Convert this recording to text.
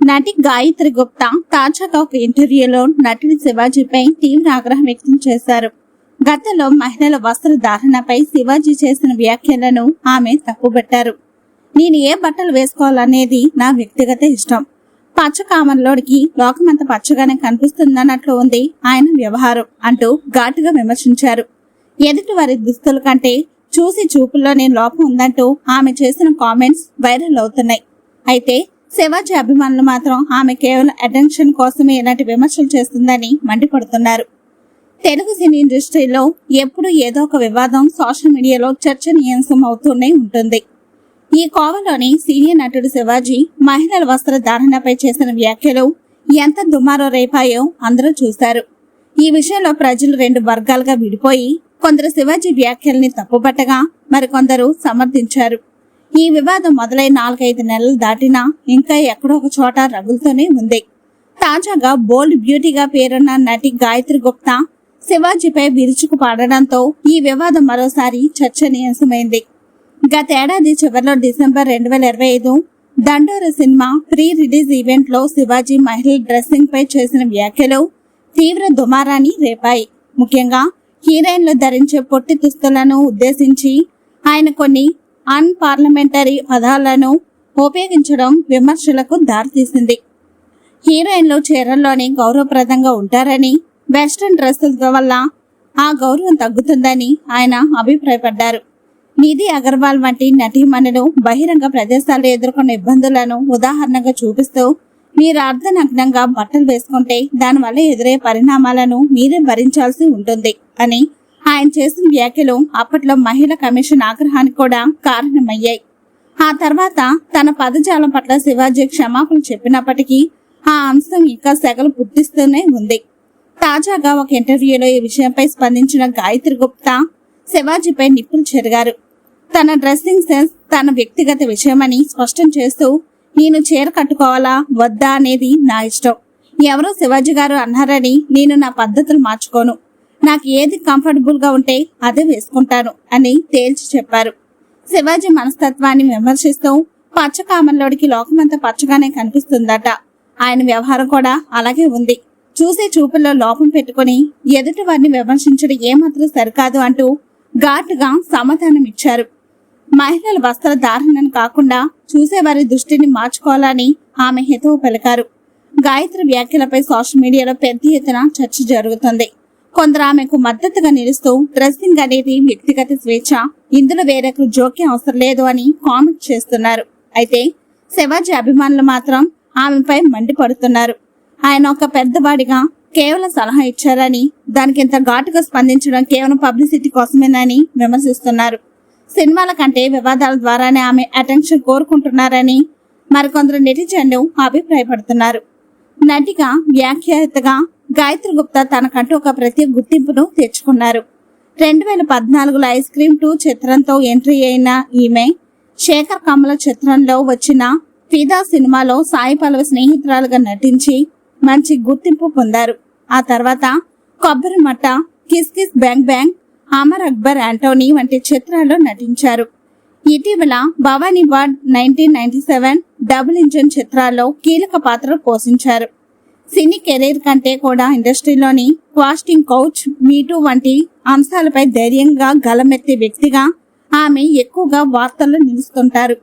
నటి గాయత్రి గుప్తా తాజాగా ఒక ఇంటర్వ్యూలో నటుడి శివాజీపై తీవ్ర ఆగ్రహం వ్యక్తం చేశారు. గతంలో మహిళల వస్త్రధారణపై శివాజీ చేసిన వ్యాఖ్యలను ఆమె తప్పుబట్టారు. నేను ఏ బట్టలు వేసుకోవాలనేది నా వ్యక్తిగత ఇష్టం. పచ్చ కామన్లోడికి లోకమంత పచ్చగానే కనిపిస్తుందన్నట్లు ఉంది ఆయన వ్యవహారం అంటూ ఘాటుగా విమర్శించారు. ఎదుటి వారి దుస్తుల కంటే చూసి చూపుల్లోనే లోపం ఉందంటూ ఆమె చేసిన కామెంట్స్ వైరల్ అవుతున్నాయి. అయితే శివాజీ అభిమానులు మాత్రం ఆమె కేవలం అటెన్షన్ కోసమే ఇలాంటి విమర్శలు చేస్తుందని మండిపడుతున్నారు. తెలుగు సినీ ఇండస్ట్రీలో ఎప్పుడు ఏదో ఒక వివాదం సోషల్ మీడియాలో చర్చనీయాంశం అవుతూనే ఉంటుంది. ఈ కోవలోని సీనియర్ నటుడు శివాజీ మహిళల వస్త్రధారణపై చేసిన వ్యాఖ్యలు ఎంత దుమారో రేపాయో అందరూ చూశారు. ఈ విషయంలో ప్రజలు రెండు వర్గాలుగా విడిపోయి కొందరు శివాజీ వ్యాఖ్యల్ని తప్పుపట్టగా మరికొందరు సమర్థించారు. ఈ వివాదం మొదలై 4-5 నెలలు దాటినా ఇంకా ఎక్కడో ఒక చోట రగులుతూనే ఉంది. తాజాగా బోల్డ్ బ్యూటీగా పేరున్న నటి గాయత్రి గుప్తా శివాజీపై విరుచుకు పాడడంతో ఈ వివాదం మరోసారి చర్చనీయాంశమైంది. గతేడాది చివరిలో December 2025 Dandora cinema pre release event లో శివాజీ మహిళల డ్రెస్సింగ్ పై చేసిన వ్యాఖ్యలు తీవ్ర దుమారాన్ని రేపాయి. ముఖ్యంగా హీరోయిన్లు ధరించే పొట్టి దుస్తులను ఉద్దేశించి ఆయన కొన్ని అన్పార్లమెంటరీ పదాలను ఉపయోగించడం విమర్శలకు దారితీసింది. హీరోయిన్లు చీరల్లోనే గౌరవప్రదంగా ఉంటారని, వెస్ట్రన్ డ్రెస్సుల వల్ల ఆ గౌరవం తగ్గుతుందని ఆయన అభిప్రాయపడ్డారు. నిధి అగర్వాల్ వంటి నటీమణులు బహిరంగ ప్రదేశాల్లో ఎదుర్కొన్న ఇబ్బందులను ఉదాహరణగా చూపిస్తూ మీరు అర్ధనగ్నంగా బట్టలు వేసుకుంటే దానివల్ల ఎదురయ్యే పరిణామాలను మీరే భరించాల్సి ఉంటుంది అని ఆయన చేసిన వ్యాఖ్యలు అప్పట్లో మహిళా కమిషన్ ఆగ్రహానికి కూడా కారణమయ్యాయి. ఆ తర్వాత తన పదజాలం పట్ల శివాజీ క్షమాపణలు చెప్పినప్పటికీ ఆ అంశం ఇంకా సెగలు పుట్టిస్తూనే ఉంది. తాజాగా ఒక ఇంటర్వ్యూలో ఈ విషయంపై స్పందించిన గాయత్రి గుప్తా శివాజీపై నిప్పులు చెరిగారు. తన డ్రెస్సింగ్ సెన్స్ తన వ్యక్తిగత విషయమని స్పష్టం చేస్తూ నేను చీర కట్టుకోవాలా వద్దా అనేది నా ఇష్టం. ఎవరో శివాజీ గారు అన్నారని నేను నా పద్ధతులు మార్చుకోను. నాకు ఏది కంఫర్టబుల్ గా ఉంటే అదే వేసుకుంటాను అని తేల్చి చెప్పారు. శివాజీ మనస్తత్వాన్ని విమర్శిస్తూ పచ్చ కామన్లోడికి లోకమంతా పచ్చగానే కనిపిస్తుందట. ఆయన వ్యవహారం కూడా అలాగే ఉంది. చూసే చూపుల్లో లోపం పెట్టుకుని ఎదుటి వారిని విమర్శించడం ఏమాత్రం సరికాదు అంటూ ఘాటుగా సమాధానం ఇచ్చారు. మహిళల వస్త్రధారణను కాకుండా చూసేవారి దృష్టిని మార్చుకోవాలని ఆమె హితవు పలికారు. గాయత్రి వ్యాఖ్యలపై సోషల్ మీడియాలో పెద్ద ఎత్తున చర్చ జరుగుతుంది. కొందరు ఆమెకు మద్దతుగా నిలుస్తూ డ్రెస్సింగ్ అనేది వ్యక్తిగత స్వేచ్ఛ, ఇందులో వేరొకరు జోక్యం అవసరం లేదు అని కామెంట్ చేస్తున్నారు. అయితే శివాజీ అభిమానులు మాత్రం ఆమెపై మండిపడుతున్నారు. ఆయన ఒక పెద్దవాడిగా కేవలం సలహా ఇచ్చారని, దానికి ఇంత ఘాటుగా స్పందించడం కేవలం పబ్లిసిటీ కోసమేనని విమర్శిస్తున్నారు. సినిమాల కంటే వివాదాల ద్వారానే ఆమె అటెన్షన్ కోరుకుంటున్నారని మరికొందరు నెటిజన్లు అభిప్రాయపడుతున్నారు. నటిగా వ్యాఖ్యాతగా గాయత్రి గుప్తా తనకంటూ ఒక ప్రత్యేక గుర్తింపును తెచ్చుకున్నారు. 2014లో ఐస్ క్రీమ్ 2 చిత్రంతో ఎంట్రీ అయిన ఈమె శేఖర్ కమల చిత్రంలో వచ్చిన ఫిదా సినిమాలో సాయి పల్లవి స్నేహితురాలుగా నటించి మంచి గుర్తింపు పొందారు. ఆ తర్వాత కొబ్బరి మట్ట, kiss kiss bang bang, Amar Akbar Anthony వంటి చిత్రాల్లో నటించారు. ఇటీవల భవానీ వార్డ్ 1997 డబుల్ ఇంజన్ చిత్రాల్లో కీలక పాత్రలు పోషించారు. సినీ కెరీర్ కంటే కూడా ఇండస్ట్రీలోని కాస్టింగ్ కౌచ్, మీటూ వంటి అంశాలపై ధైర్యంగా గలమెత్తే వ్యక్తిగా ఆమె ఎక్కువగా వార్తల్లో నిలుస్తుంటారు.